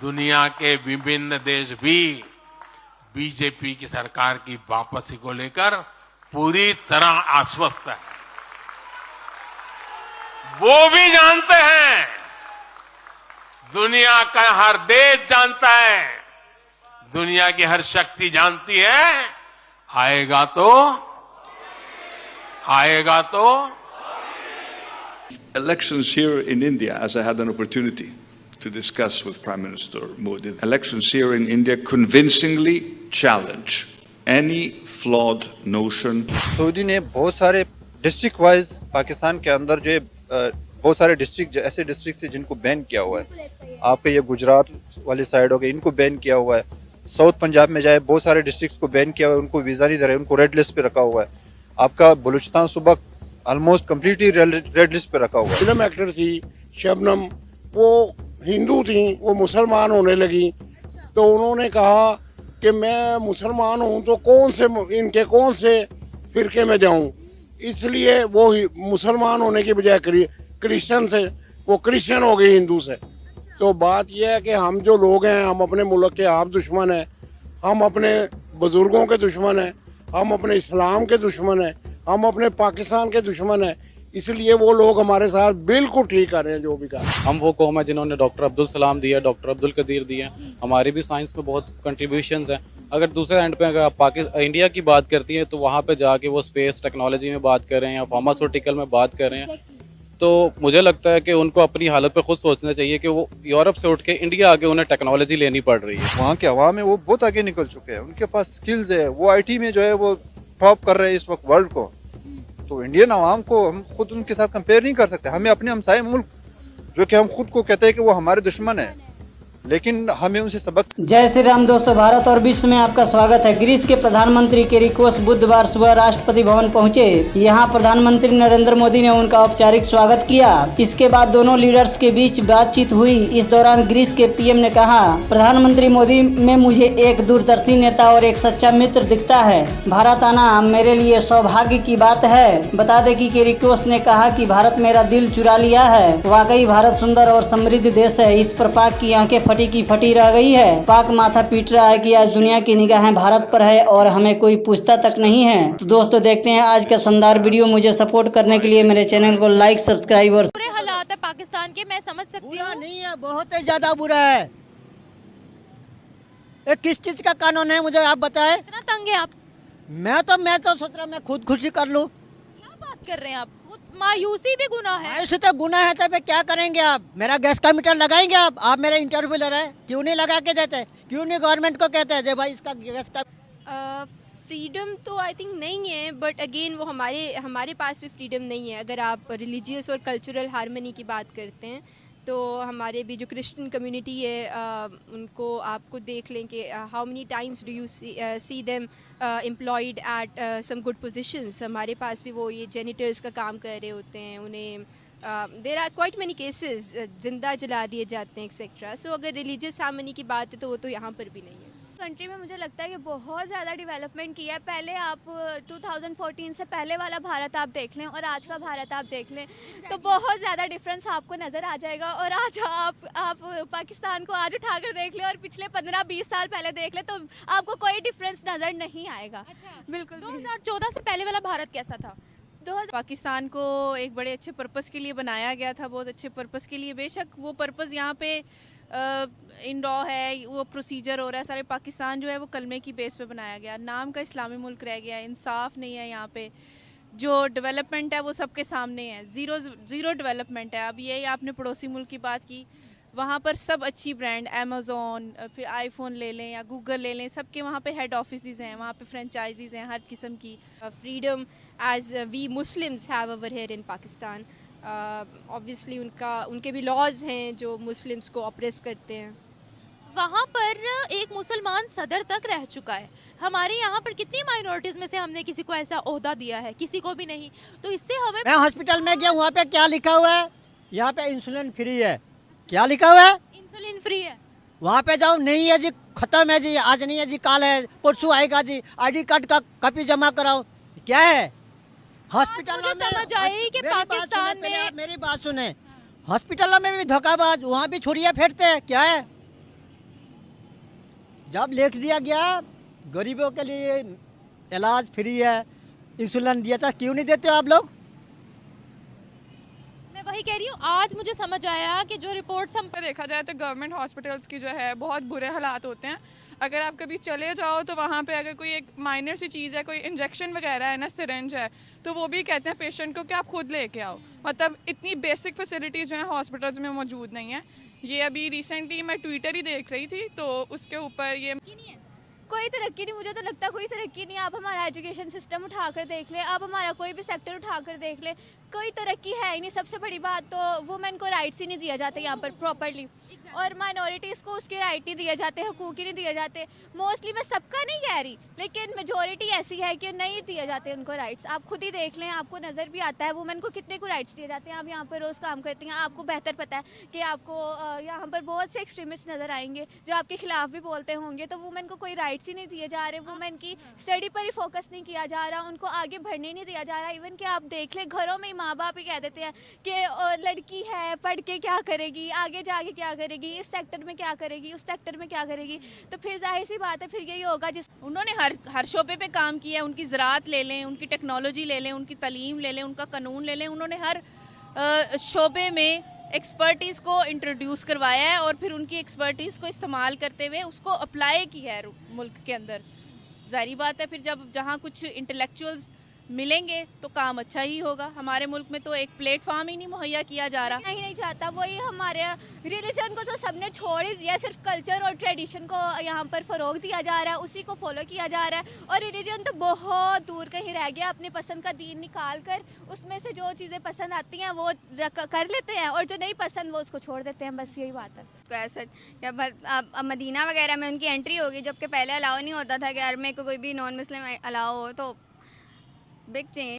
दुनिया के विभिन्न देश भी बीजेपी की सरकार की वापसी को लेकर पूरी तरह आश्वस्त है। वो भी जानते हैं, दुनिया का हर देश जानता है, दुनिया की हर शक्ति जानती है, आएगा तो Elections here in India, as I had an opportunity to discuss with Prime Minister Modi, elections here in India convincingly challenge any flawed notion. Saudi ने बहुत सारे डिस्ट्रिक्ट वाइज पाकिस्तान के अंदर जो बहुत सारे डिस्ट्रिक्ट ऐसे डिस्ट्रिक्ट थे जिनको बैन किया हुआ है। आपके ये गुजरात वाली साइड हो गई, इनको बैन किया हुआ है। साउथ पंजाब में जाए बहुत सारे डिस्ट्रिक्ट्स को बैन किया हुआ है, उनको वीज़ा नहीं दे रहे, उनको रेड लिस्ट पे रखा हुआ है। आपका बलूचिस्तान सूबा ऑलमोस्ट कम्प्लीटली रेड लिस्ट पे रखा हुआ है। फिल्म एक्टर थी शबनम, वो हिंदू थी, वो मुसलमान होने लगी, तो उन्होंने कहा कि मैं मुसलमान हूँ तो इनके कौन से फिरके में जाऊँ, इसलिए वो मुसलमान होने की बजाय क्रिश्चियन से वो क्रिश्चियन हो गई हिंदू से। तो बात यह है कि हम जो लोग हैं, हम अपने मुल्क के आप दुश्मन हैं, हम अपने बुजुर्गों के दुश्मन हैं, हम अपने इस्लाम के दुश्मन हैं, हम अपने पाकिस्तान के दुश्मन हैं, इसलिए वो लोग हमारे साथ बिल्कुल ठीक कर रहे हैं जो भी कर। हम वो कौम है जिन्होंने डॉक्टर अब्दुल सलाम दिया, डॉक्टर अब्दुल कदीर दिए, हमारी भी साइंस में बहुत कंट्रीब्यूशंस हैं। अगर दूसरे एंड पे अगर आप इंडिया की बात करती हैं तो वहाँ पे जाके वो स्पेस टेक्नोलॉजी में बात कर रहे हैं या फार्मास्यूटिकल में बात कर रहे हैं, तो मुझे लगता है कि उनको अपनी हालत पे खुद सोचना चाहिए कि वो यूरोप से उठ के इंडिया आके उन्हें टेक्नोलॉजी लेनी पड़ रही है। वहाँ के अवाम है वो बहुत आगे निकल चुके हैं, उनके पास स्किल्स है, वो आईटी में जो है वो टॉप कर रहे हैं इस वक्त वर्ल्ड को। तो इंडियन अवाम को हम खुद उनके साथ कंपेयर नहीं कर सकते। हमें अपने हमसाये मुल्क जो कि हम खुद को कहते हैं कि वो हमारे दुश्मन है, लेकिन हमें उनसे सबक। जय श्री राम दोस्तों, भारत और विश्व में आपका स्वागत है। ग्रीस के प्रधानमंत्री किरिकोस बुधवार सुबह राष्ट्रपति भवन पहुंचे। यहां प्रधानमंत्री नरेंद्र मोदी ने उनका औपचारिक स्वागत किया। इसके बाद दोनों लीडर्स के बीच बातचीत हुई। इस दौरान ग्रीस के पीएम ने कहा, प्रधानमंत्री मोदी में मुझे एक दूरदर्शी नेता और एक सच्चा मित्र दिखता है। भारत आना मेरे लिए सौभाग्य की बात है। बता दें कि किरिकोस ने कहा कि भारत मेरा दिल चुरा लिया है। वाकई भारत सुंदर और समृद्ध देश है। इस पर पाक की आंखें फटी की फटी रह गई है। पाक माथा पीट रहा है कि आज दुनिया की निगाहें भारत पर है और हमें कोई पूछता तक नहीं है। तो दोस्तों देखते हैं आज का शानदार वीडियो। मुझे सपोर्ट करने के लिए मेरे चैनल को लाइक, सब्सक्राइब और बुरे हालात है पाकिस्तान के, मैं समझ सकती हूँ। नहीं है, बहुत ही ज्यादा बुरा है। ये किस चीज का कानून है मुझे आप बताएं। इतना तंग है आप? मैं तो सोच रहा मैं खुद खुशी कर लूं। क्या बात कर रहे हैं आप? मायूसी भी गुनाह है। मायूसी तो गुनाह है, तो क्या करेंगे आप? मेरा गैस का मीटर लगाएंगे आप मेरे इंटरव्यू ले रहे हैं, क्यों नहीं लगा के देते? क्यों नहीं गवर्नमेंट को कहते हैं भाई इसका गैस का? फ्रीडम तो आई थिंक नहीं है, बट अगेन वो हमारे पास भी फ्रीडम नहीं है। अगर आप रिलीजियस और कल्चरल हार्मनी की बात करते हैं तो हमारे भी जो क्रिश्चियन कम्युनिटी है उनको आपको देख लें कि how many times do you see them employed at some good positions. हमारे पास भी वो ये जेनिटर्स का काम कर रहे होते हैं, उन्हें there are quite many cases जिंदा जला दिए जाते हैं एक्सेट्रा। सो अगर रिलीजियस हार्मनी की बात है तो वो तो यहाँ पर भी नहीं है। कंट्री में मुझे लगता है कि बहुत ज़्यादा डेवलपमेंट किया है। पहले आप 2014 से पहले वाला भारत आप देख लें और आज का भारत आप देख लें तो बहुत ज़्यादा डिफरेंस आपको नज़र आ जाएगा। और आज आप पाकिस्तान को आज उठाकर देख लें और पिछले 15-20 साल पहले देख लें तो आपको कोई डिफरेंस नज़र नहीं आएगा। अच्छा, बिल्कुल। 2014 से पहले वाला भारत कैसा था? पाकिस्तान को एक बड़े अच्छे पर्पस के लिए बनाया गया था, बहुत अच्छे पर्पस के लिए। बेशक वो पर्पस यहाँ पे इन रॉ है, वो प्रोसीजर हो रहा है। सारे पाकिस्तान जो है वो कलमे की बेस पे बनाया गया, नाम का इस्लामी मुल्क रह गया, इंसाफ नहीं है यहाँ पे। जो डेवलपमेंट है वो सबके सामने है, ज़ीरो डेवलपमेंट है। अब ये आपने पड़ोसी मुल्क की बात की, वहाँ पर सब अच्छी ब्रांड अमेज़ोन, फिर आईफोन ले लें या गूगल ले लें, सबके वहाँ पे हेड ऑफिसेज़ हैं, वहाँ पे फ्रेंचाइजीज़ हैं हर किस्म की। Freedom as we Muslims have over here in Pakistan, obviously उनके भी लॉज हैं जो मुस्लिम्स को ऑप्रेस करते हैं। वहाँ पर एक मुसलमान सदर तक रह चुका है। हमारे यहाँ पर कितनी माइनॉरिटीज़ में से हमने किसी को ऐसा ओहदा दिया है? किसी को भी नहीं। तो इससे हमें मैं हॉस्पिटल में गया, वहाँ पे क्या लिखा हुआ है? यहाँ पे इंसुलिन फ्री है। क्या लिखा हुआ है? इंसुलिन फ्री है। वहाँ पे जाओ, नहीं है जी, खत्म है जी, आज नहीं है जी, काल है, परसों आएगा जी, ID कार्ड का कॉपी जमा कराओ। क्या है हॉस्पिटल मुझे समझ आई कि पाकिस्तान में, मेरी बात सुने, हॉस्पिटलों में भी धोखाबाज, वहाँ भी छुरियाँ फेंकते हैं। क्या है जब लिख दिया गया गरीबों के लिए इलाज फ्री है, इंसुलिन दिया था, क्यों नहीं देते हो आप लोग? मैं वही कह रही हूँ, आज मुझे समझ आया कि जो रिपोर्ट्स हम देखा जाए तो गवर्नमेंट हॉस्पिटल्स की जो है बहुत बुरे हालात होते हैं। अगर आप कभी चले जाओ तो वहाँ पे अगर कोई एक माइनर सी चीज़ है, कोई इंजेक्शन वगैरह है ना, सिरिंज है, तो वो भी कहते हैं पेशेंट को कि आप खुद लेके आओ। मतलब इतनी बेसिक फैसिलिटीज़ जो है हॉस्पिटल्स में मौजूद नहीं है। ये अभी रिसेंटली मैं ट्विटर ही देख रही थी तो उसके ऊपर ये कोई तरक्की नहीं, मुझे तो लगता है कोई तरक्की नहीं। आप हमारा एजुकेशन सिस्टम उठाकर देख लें, आप हमारा कोई भी सेक्टर उठाकर देख लें, कोई तरक्की है ही नहीं। सबसे बड़ी बात तो वुमेन को राइट्स ही नहीं दिए जाते यहाँ पर प्रॉपरली, और माइनॉरिटीज़ को उसके राइट नहीं दिए जाते, हकूक़ ही नहीं दिए जाते। मोस्टली मैं सबका नहीं कह रही, लेकिन मेजोरिटी ऐसी है कि नहीं दिए जाते उनको राइट्स। आप खुद ही देख लें, आपको नज़र भी आता है वुमेन को कितने को राइट्स दिए जाते हैं। आप यहाँ पर रोज़ काम करती हैं, आपको बेहतर पता है कि आपको यहाँ पर बहुत से एक्सट्रीमिस्ट नज़र आएंगे जो आपके खिलाफ भी बोलते होंगे। तो वुमेन को कोई राइट्स ही नहीं दिए जा रहे, वुमेन की स्टडी पर ही फोकस नहीं किया जा रहा, उनको आगे बढ़ने नहीं दिया जा रहा। इवन कि आप देख लें, घरों में माँ बाप ही कह देते हैं कि लड़की है, पढ़ के क्या करेगी, आगे जाके क्या करेगी, इस सेक्टर में क्या करेगी, उस सेक्टर में क्या करेगी। तो फिर जाहिर सी बात है फिर यही होगा। जिस उन्होंने हर शोबे पे काम किया है। उनकी ज़राअत ले लें, उनकी टेक्नोलॉजी ले लें, उनकी तालीम ले लें, उनका कानून ले लें, उन्होंने हर शोबे में एक्सपर्टीज़ को इंट्रोड्यूस करवाया है और फिर उनकी एक्सपर्टीज़ को इस्तेमाल करते हुए उसको अप्लाई किया है मुल्क के अंदर। ज़ाहिर बात है फिर जब जहाँ कुछ इंटेलेक्चुअल्स मिलेंगे तो काम अच्छा ही होगा। हमारे मुल्क में तो एक प्लेटफॉर्म ही नहीं मुहैया किया जा रहा। नहीं चाहता, वही हमारे रिलीजन को तो सबने छोड़ ही दिया, सिर्फ कल्चर और ट्रेडिशन को यहाँ पर फ़रोग दिया जा रहा है, उसी को फॉलो किया जा रहा है। और रिलीजन तो बहुत दूर कहीं रह गया। अपनी पसंद का दीन निकाल कर उसमें से जो चीज़ें पसंद आती हैं वो कर लेते हैं, और जो नहीं पसंद वो उसको छोड़ देते हैं। बस यही बात है। तो ऐसा अब मदीना वगैरह में उनकी एंट्री होगी, जबकि पहले अलाउ नहीं होता था कि यार में कोई भी नॉन मुस्लिम अलाउ हो। तो बिग चेंज।